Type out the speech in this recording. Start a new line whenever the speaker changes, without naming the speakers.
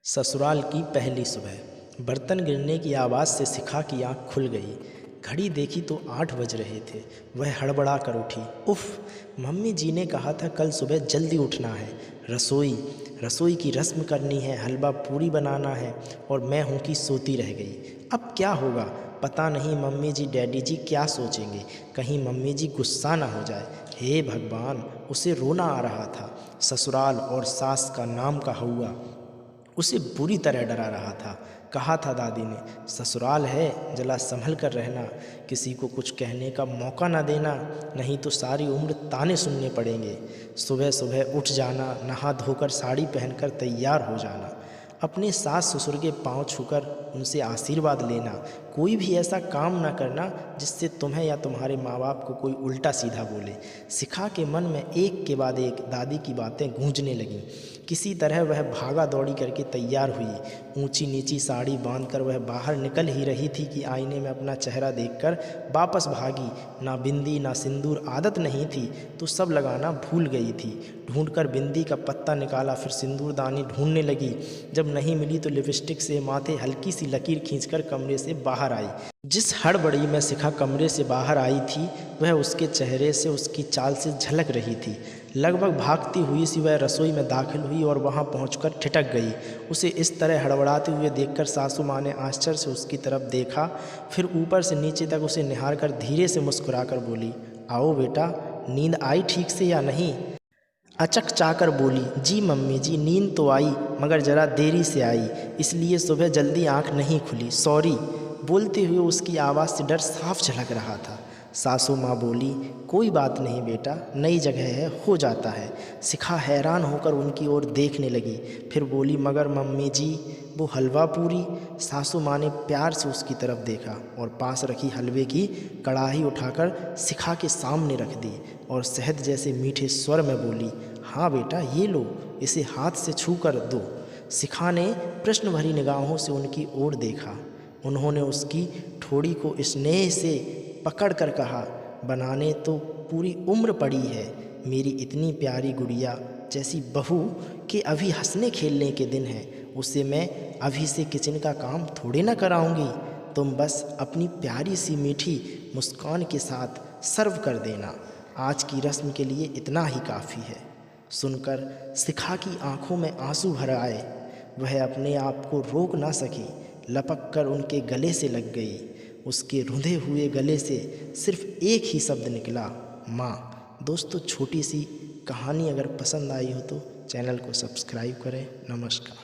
ससुराल की पहली सुबह। बर्तन गिरने की आवाज़ से शिखा की आंख खुल गई। घड़ी देखी तो 8 बज रहे थे। वह हड़बड़ा कर उठी। उफ़, मम्मी जी ने कहा था कल सुबह जल्दी उठना है। रसोई रसोई की रस्म करनी है, हलवा पूरी बनाना है, और मैं हूँ कि सोती रह गई। अब क्या होगा पता नहीं। मम्मी जी डैडी जी क्या सोचेंगे। कहीं मम्मी जी गुस्सा ना हो जाए। हे भगवान, उसे रोना आ रहा था। ससुराल और सास का नाम का हौवा उसे बुरी तरह डरा रहा था। कहा था दादी ने, ससुराल है, जरा संभल कर रहना, किसी को कुछ कहने का मौका ना देना, नहीं तो सारी उम्र ताने सुनने पड़ेंगे। सुबह सुबह उठ जाना, नहा धोकर साड़ी पहनकर तैयार हो जाना, अपने सास ससुर के पांव छूकर उनसे आशीर्वाद लेना। कोई भी ऐसा काम ना करना जिससे तुम्हें या तुम्हारे माँ बाप को कोई उल्टा सीधा बोले। शिखा के मन में एक के बाद एक दादी की बातें गूंजने लगीं। किसी तरह वह भागा दौड़ी करके तैयार हुई। ऊंची नीची साड़ी बांधकर वह बाहर निकल ही रही थी कि आईने में अपना चेहरा देखकर वापस भागी। ना बिंदी ना सिंदूर आदत नहीं थी तो सब लगाना भूल गई थी। ढूंढकर बिंदी का पत्ता निकाला, फिर सिंदूरदानी ढूंढने लगी। जब नहीं मिली तो लिपस्टिक से माथे हल्की सी लकीर खींचकर कमरे से बाहर आई। जिस हड़बड़ी में शिखा कमरे से बाहर आई थी वह उसके चेहरे से, उसकी चाल से झलक रही थी। लगभग भागती हुई सी वह रसोई में दाखिल हुई और वहां पहुंचकर ठिठक गई। उसे इस तरह हड़बड़ाते हुए देखकर सासू माँ ने आश्चर्य से उसकी तरफ देखा, फिर ऊपर से नीचे तक उसे निहार कर धीरे से मुस्कुराकर बोली, आओ बेटा, नींद आई ठीक से या नहीं। अचक चाकर बोली, जी मम्मी जी, नींद तो आई, मगर ज़रा देरी से आई, इसलिए सुबह जल्दी आंख नहीं खुली, सॉरी। बोलते हुए उसकी आवाज़ से डर साफ झलक रहा था। सासू माँ बोली, कोई बात नहीं बेटा, नई जगह है, हो जाता है। शिखा हैरान होकर उनकी ओर देखने लगी, फिर बोली, मगर मम्मी जी, वो हलवा पूरी। सासू माँ ने प्यार से उसकी तरफ देखा और पास रखी हलवे की कढ़ाई उठाकर शिखा के सामने रख दी और शहद जैसे मीठे स्वर में बोली, हाँ बेटा, ये लो, इसे हाथ से छू कर दो। शिखा ने प्रश्न भरी निगाहों से उनकी ओर देखा। उन्होंने उसकी ठोड़ी को स्नेह से पकड़ कर कहा, बनाने तो पूरी उम्र पड़ी है, मेरी इतनी प्यारी गुड़िया जैसी बहू के अभी हंसने खेलने के दिन है, उसे मैं अभी से किचन का काम थोड़े ना कराऊंगी। तुम बस अपनी प्यारी सी मीठी मुस्कान के साथ सर्व कर देना, आज की रस्म के लिए इतना ही काफ़ी है। सुनकर शिखा की आंखों में आंसू भर आए। वह अपने आप को रोक ना सकी, लपक कर उनके गले से लग गई। उसके रुंधे हुए गले से सिर्फ एक ही शब्द निकला, माँ। दोस्तों, छोटी सी कहानी अगर पसंद आई हो तो चैनल को सब्सक्राइब करें। नमस्कार।